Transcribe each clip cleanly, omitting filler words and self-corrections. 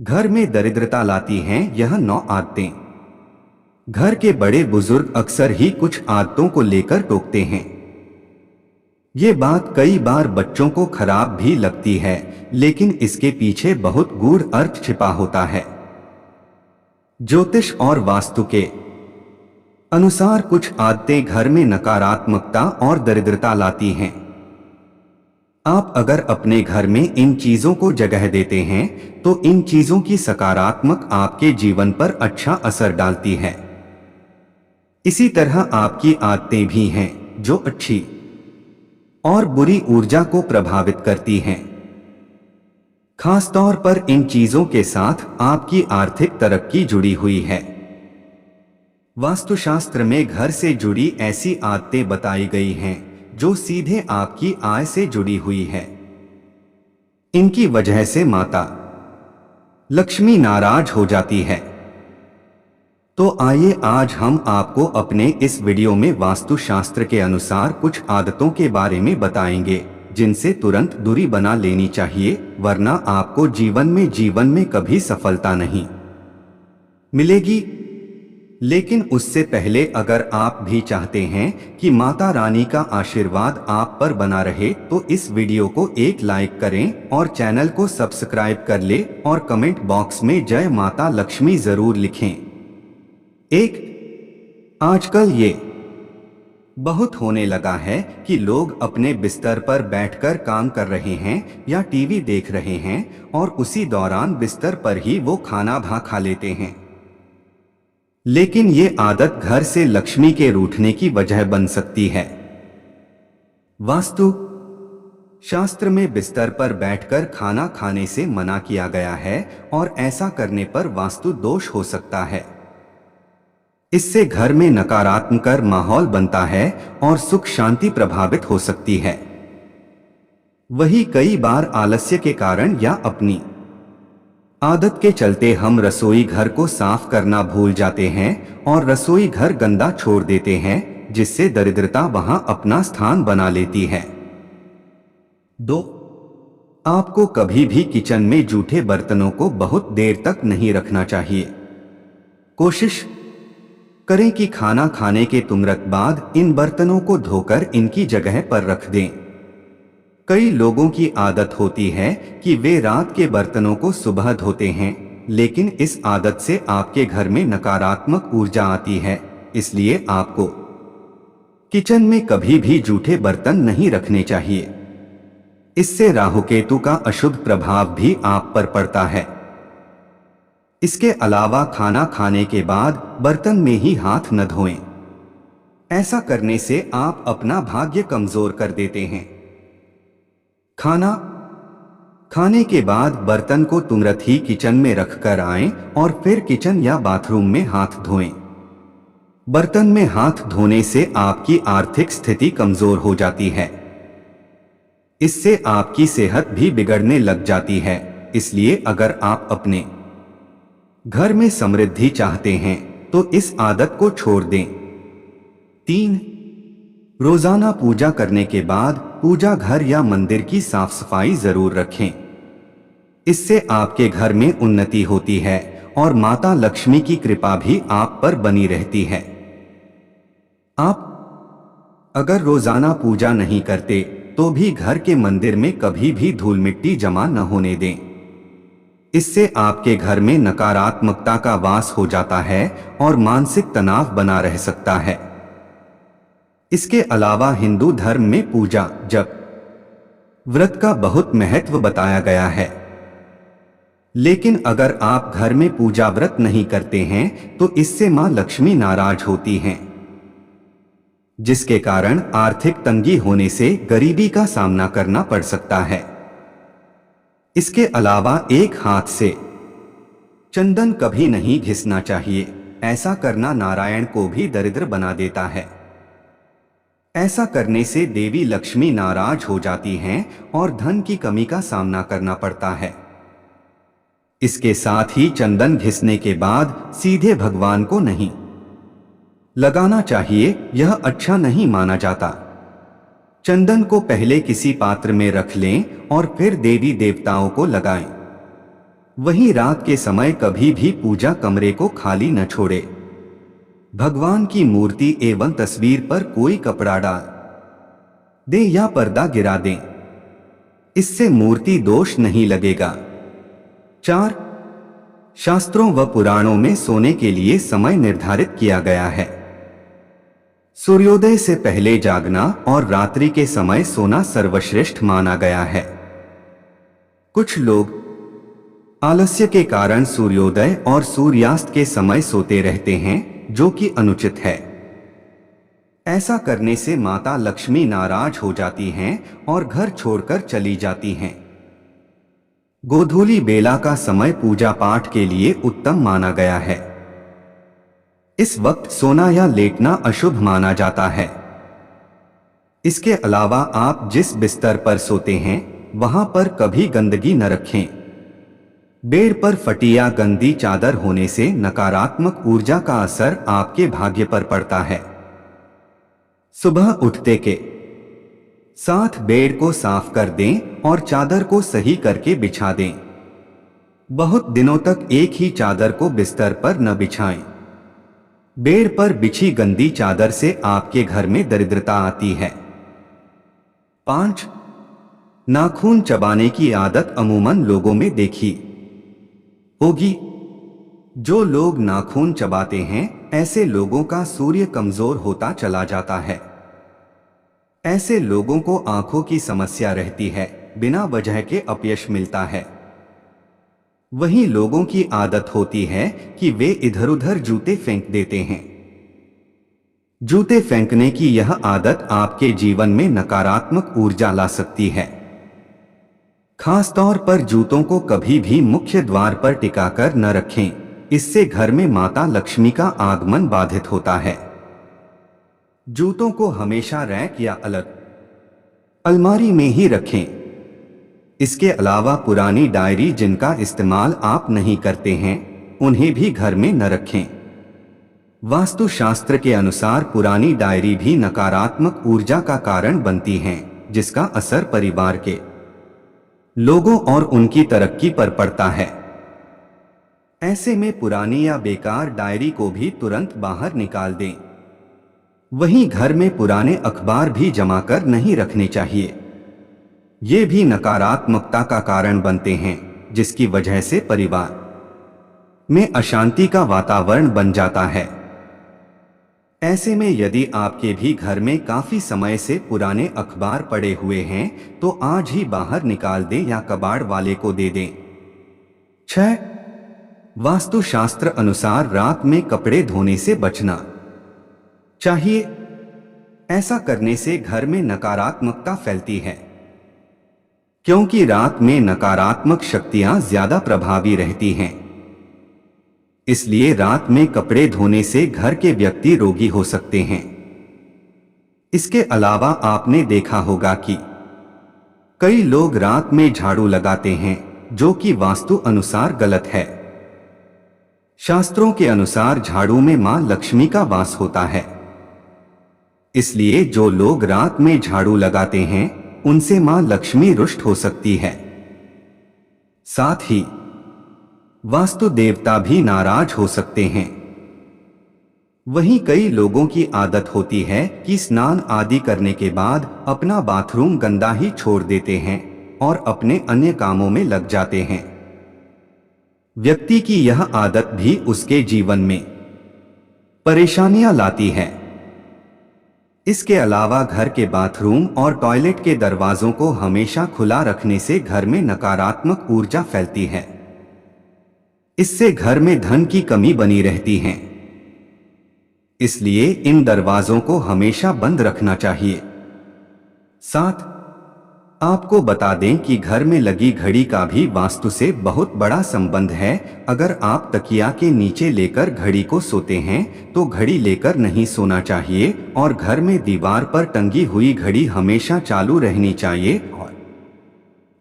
घर में दरिद्रता लाती हैं यह 9 आदतें। घर के बड़े बुजुर्ग अक्सर ही कुछ आदतों को लेकर टोकते हैं। ये बात कई बार बच्चों को खराब भी लगती है, लेकिन इसके पीछे बहुत गूढ़ अर्थ छिपा होता है। ज्योतिष और वास्तु के अनुसार कुछ आदतें घर में नकारात्मकता और दरिद्रता लाती हैं। आप अगर अपने घर में इन चीजों को जगह देते हैं तो इन चीजों की सकारात्मक आपके जीवन पर अच्छा असर डालती है। इसी तरह आपकी आदतें भी हैं जो अच्छी और बुरी ऊर्जा को प्रभावित करती हैं। खासतौर पर इन चीजों के साथ आपकी आर्थिक तरक्की जुड़ी हुई है। वास्तुशास्त्र में घर से जुड़ी ऐसी आदतें बताई गई हैं जो सीधे आपकी आय से जुड़ी हुई है। इनकी वजह से माता लक्ष्मी नाराज हो जाती है। तो आइए आज हम आपको अपने इस वीडियो में वास्तुशास्त्र के अनुसार कुछ आदतों के बारे में बताएंगे जिनसे तुरंत दूरी बना लेनी चाहिए, वरना आपको जीवन में कभी सफलता नहीं मिलेगी। लेकिन उससे पहले अगर आप भी चाहते हैं कि माता रानी का आशीर्वाद आप पर बना रहे तो इस वीडियो को एक लाइक करें और चैनल को सब्सक्राइब कर ले और कमेंट बॉक्स में जय माता लक्ष्मी जरूर लिखें। आजकल ये बहुत होने लगा है कि लोग अपने बिस्तर पर बैठकर काम कर रहे हैं या टीवी देख रहे हैं और उसी दौरान बिस्तर पर ही वो खाना खा लेते हैं। लेकिन ये आदत घर से लक्ष्मी के रूठने की वजह बन सकती है। वास्तु शास्त्र में बिस्तर पर बैठकर खाना खाने से मना किया गया है और ऐसा करने पर वास्तु दोष हो सकता है। इससे घर में नकारात्मक माहौल बनता है और सुख शांति प्रभावित हो सकती है। वही कई बार आलस्य के कारण या अपनी आदत के चलते हम रसोई घर को साफ करना भूल जाते हैं और रसोई घर गंदा छोड़ देते हैं, जिससे दरिद्रता वहां अपना स्थान बना लेती है। 2. आपको कभी भी किचन में जूठे बर्तनों को बहुत देर तक नहीं रखना चाहिए। कोशिश करें कि खाना खाने के तुरंत बाद इन बर्तनों को धोकर इनकी जगह पर रख दें। कई लोगों की आदत होती है कि वे रात के बर्तनों को सुबह धोते हैं, लेकिन इस आदत से आपके घर में नकारात्मक ऊर्जा आती है। इसलिए आपको किचन में कभी भी जूठे बर्तन नहीं रखने चाहिए। इससे राहु केतु का अशुभ प्रभाव भी आप पर पड़ता है। इसके अलावा खाना खाने के बाद बर्तन में ही हाथ न धोएं। ऐसा करने से आप अपना भाग्य कमजोर कर देते हैं। खाना खाने के बाद बर्तन को तुरंत ही किचन में रखकर आएं और फिर किचन या बाथरूम में हाथ धोएं। बर्तन में हाथ धोने से आपकी आर्थिक स्थिति कमजोर हो जाती है। इससे आपकी सेहत भी बिगड़ने लग जाती है। इसलिए अगर आप अपने घर में समृद्धि चाहते हैं तो इस आदत को छोड़ दें। 3. रोजाना पूजा करने के बाद पूजा घर या मंदिर की साफ सफाई जरूर रखें। इससे आपके घर में उन्नति होती है और माता लक्ष्मी की कृपा भी आप पर बनी रहती है। आप अगर रोजाना पूजा नहीं करते तो भी घर के मंदिर में कभी भी धूल मिट्टी जमा न होने दें। इससे आपके घर में नकारात्मकता का वास हो जाता है और मानसिक तनाव बना रह सकता है। इसके अलावा हिंदू धर्म में पूजा जप व्रत का बहुत महत्व बताया गया है। लेकिन अगर आप घर में पूजा व्रत नहीं करते हैं तो इससे मां लक्ष्मी नाराज होती हैं, जिसके कारण आर्थिक तंगी होने से गरीबी का सामना करना पड़ सकता है। इसके अलावा एक हाथ से चंदन कभी नहीं घिसना चाहिए। ऐसा करना नारायण को भी दरिद्र बना देता है। ऐसा करने से देवी लक्ष्मी नाराज हो जाती हैं और धन की कमी का सामना करना पड़ता है। इसके साथ ही चंदन घिसने के बाद सीधे भगवान को नहीं लगाना चाहिए, यह अच्छा नहीं माना जाता। चंदन को पहले किसी पात्र में रख लें और फिर देवी देवताओं को लगाएं। वहीं रात के समय कभी भी पूजा कमरे को खाली न छोड़े। भगवान की मूर्ति एवं तस्वीर पर कोई कपड़ा डाल दे या पर्दा गिरा दें, इससे मूर्ति दोष नहीं लगेगा। 4. शास्त्रों व पुराणों में सोने के लिए समय निर्धारित किया गया है। सूर्योदय से पहले जागना और रात्रि के समय सोना सर्वश्रेष्ठ माना गया है। कुछ लोग आलस्य के कारण सूर्योदय और सूर्यास्त के समय सोते रहते हैं, जो कि अनुचित है। ऐसा करने से माता लक्ष्मी नाराज हो जाती हैं और घर छोड़कर चली जाती हैं। गोधूली बेला का समय पूजा पाठ के लिए उत्तम माना गया है। इस वक्त सोना या लेटना अशुभ माना जाता है। इसके अलावा आप जिस बिस्तर पर सोते हैं वहां पर कभी गंदगी न रखें। बेड पर फटी या गंदी चादर होने से नकारात्मक ऊर्जा का असर आपके भाग्य पर पड़ता है। सुबह उठते के साथ बेड को साफ कर दें और चादर को सही करके बिछा दें। बहुत दिनों तक एक ही चादर को बिस्तर पर न बिछाएं। बेड पर बिछी गंदी चादर से आपके घर में दरिद्रता आती है। 5. नाखून चबाने की आदत अमूमन लोगों में देखी होगी। जो लोग नाखून चबाते हैं ऐसे लोगों का सूर्य कमजोर होता चला जाता है। ऐसे लोगों को आंखों की समस्या रहती है, बिना वजह के अपयश मिलता है। वहीं लोगों की आदत होती है कि वे इधर उधर जूते फेंक देते हैं। जूते फेंकने की यह आदत आपके जीवन में नकारात्मक ऊर्जा ला सकती है। खासतौर पर जूतों को कभी भी मुख्य द्वार पर टिकाकर न रखें, इससे घर में माता लक्ष्मी का आगमन बाधित होता है। जूतों को हमेशा रैक या अलग अलमारी में ही रखें। इसके अलावा पुरानी डायरी जिनका इस्तेमाल आप नहीं करते हैं उन्हें भी घर में न रखें। वास्तुशास्त्र के अनुसार पुरानी डायरी भी नकारात्मक ऊर्जा का कारण बनती हैं, जिसका असर परिवार के लोगों और उनकी तरक्की पर पड़ता है। ऐसे में पुरानी या बेकार डायरी को भी तुरंत बाहर निकाल दें। वहीं घर में पुराने अखबार भी जमा कर नहीं रखने चाहिए। ये भी नकारात्मकता का कारण बनते हैं, जिसकी वजह से परिवार में अशांति का वातावरण बन जाता है। ऐसे में यदि आपके भी घर में काफी समय से पुराने अखबार पड़े हुए हैं तो आज ही बाहर निकाल दें या कबाड़ वाले को दे दें। 6. वास्तुशास्त्र अनुसार रात में कपड़े धोने से बचना चाहिए। ऐसा करने से घर में नकारात्मकता फैलती है, क्योंकि रात में नकारात्मक शक्तियां ज्यादा प्रभावी रहती हैं। इसलिए रात में कपड़े धोने से घर के व्यक्ति रोगी हो सकते हैं। इसके अलावा आपने देखा होगा कि कई लोग रात में झाड़ू लगाते हैं, जो कि वास्तु अनुसार गलत है। शास्त्रों के अनुसार झाड़ू में मां लक्ष्मी का वास होता है। इसलिए जो लोग रात में झाड़ू लगाते हैं उनसे मां लक्ष्मी रुष्ट हो सकती है। साथ ही वास्तु देवता भी नाराज हो सकते हैं। वहीं कई लोगों की आदत होती है कि स्नान आदि करने के बाद अपना बाथरूम गंदा ही छोड़ देते हैं और अपने अन्य कामों में लग जाते हैं। व्यक्ति की यह आदत भी उसके जीवन में परेशानियां लाती है। इसके अलावा घर के बाथरूम और टॉयलेट के दरवाजों को हमेशा खुला रखने से घर में नकारात्मक ऊर्जा फैलती है। इससे घर में धन की कमी बनी रहती है। इसलिए इन दरवाजों को हमेशा बंद रखना चाहिए। 7. आपको बता दें कि घर में लगी घड़ी का भी वास्तु से बहुत बड़ा संबंध है। अगर आप तकिया के नीचे लेकर घड़ी को सोते हैं तो घड़ी लेकर नहीं सोना चाहिए और घर में दीवार पर टंगी हुई घड़ी हमेशा चालू रहनी चाहिए और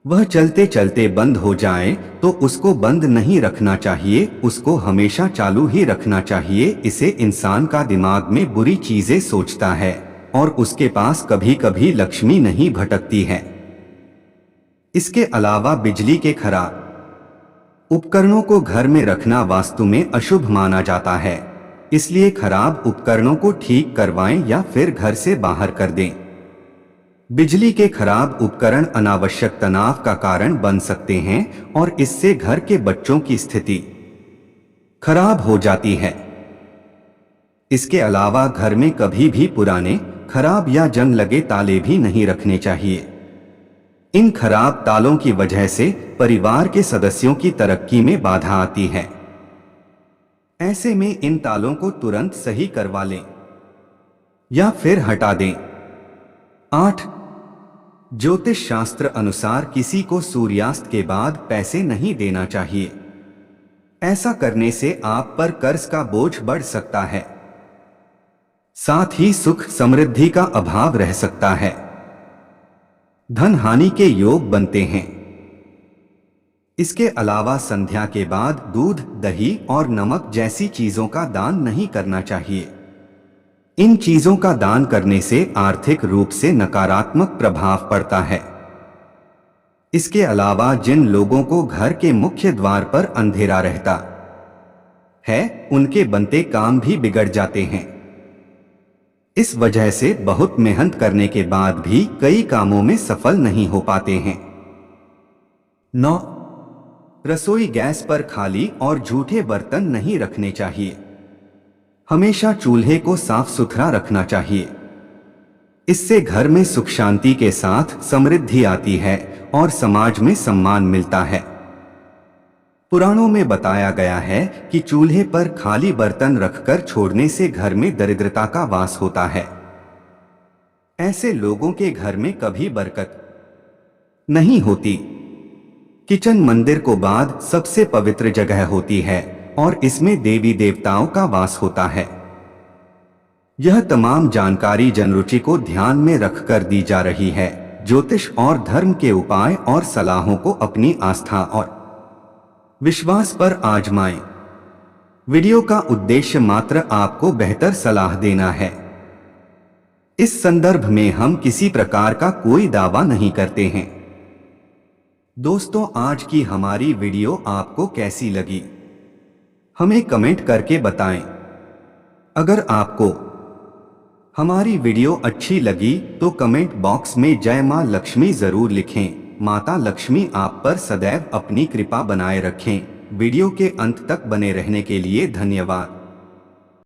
वह चलते चलते बंद हो जाए तो उसको बंद नहीं रखना चाहिए, उसको हमेशा चालू ही रखना चाहिए। इसे इंसान का दिमाग में बुरी चीजें सोचता है और उसके पास कभी कभी लक्ष्मी नहीं भटकती है। इसके अलावा बिजली के खराब उपकरणों को घर में रखना वास्तु में अशुभ माना जाता है, इसलिए खराब उपकरणों को ठीक करवाएं या फिर घर से बाहर कर दें। बिजली के खराब उपकरण अनावश्यक तनाव का कारण बन सकते हैं और इससे घर के बच्चों की स्थिति खराब हो जाती है। इसके अलावा घर में कभी भी पुराने, खराब या जंग लगे ताले भी नहीं रखने चाहिए। इन खराब तालों की वजह से परिवार के सदस्यों की तरक्की में बाधा आती है। ऐसे में इन तालों को तुरंत सही करवा लें या फिर हटा दें। 8. ज्योतिष शास्त्र अनुसार किसी को सूर्यास्त के बाद पैसे नहीं देना चाहिए। ऐसा करने से आप पर कर्ज का बोझ बढ़ सकता है, साथ ही सुख समृद्धि का अभाव रह सकता है। धन हानि के योग बनते हैं। इसके अलावा संध्या के बाद दूध, दही और नमक जैसी चीजों का दान नहीं करना चाहिए। इन चीजों का दान करने से आर्थिक रूप से नकारात्मक प्रभाव पड़ता है। इसके अलावा जिन लोगों को घर के मुख्य द्वार पर अंधेरा रहता है, उनके बनते काम भी बिगड़ जाते हैं। इस वजह से बहुत मेहनत करने के बाद भी कई कामों में सफल नहीं हो पाते हैं। 9. रसोई गैस पर खाली और झूठे बर्तन नहीं रखने चाहिए। हमेशा चूल्हे को साफ सुथरा रखना चाहिए। इससे घर में सुख शांति के साथ समृद्धि आती है और समाज में सम्मान मिलता है। पुराणों में बताया गया है कि चूल्हे पर खाली बर्तन रखकर छोड़ने से घर में दरिद्रता का वास होता है। ऐसे लोगों के घर में कभी बरकत नहीं होती। किचन मंदिर को बाद सबसे पवित्र जगह होती है और इसमें देवी देवताओं का वास होता है। यह तमाम जानकारी जनरुचि को ध्यान में रखकर दी जा रही है। ज्योतिष और धर्म के उपाय और सलाहों को अपनी आस्था और विश्वास पर आजमाएं। वीडियो का उद्देश्य मात्र आपको बेहतर सलाह देना है। इस संदर्भ में हम किसी प्रकार का कोई दावा नहीं करते हैं। दोस्तों, आज की हमारी वीडियो आपको कैसी लगी, हमें कमेंट करके बताएं। अगर आपको हमारी वीडियो अच्छी लगी तो कमेंट बॉक्स में जय मां लक्ष्मी जरूर लिखें। माता लक्ष्मी आप पर सदैव अपनी कृपा बनाए रखें। वीडियो के अंत तक बने रहने के लिए धन्यवाद।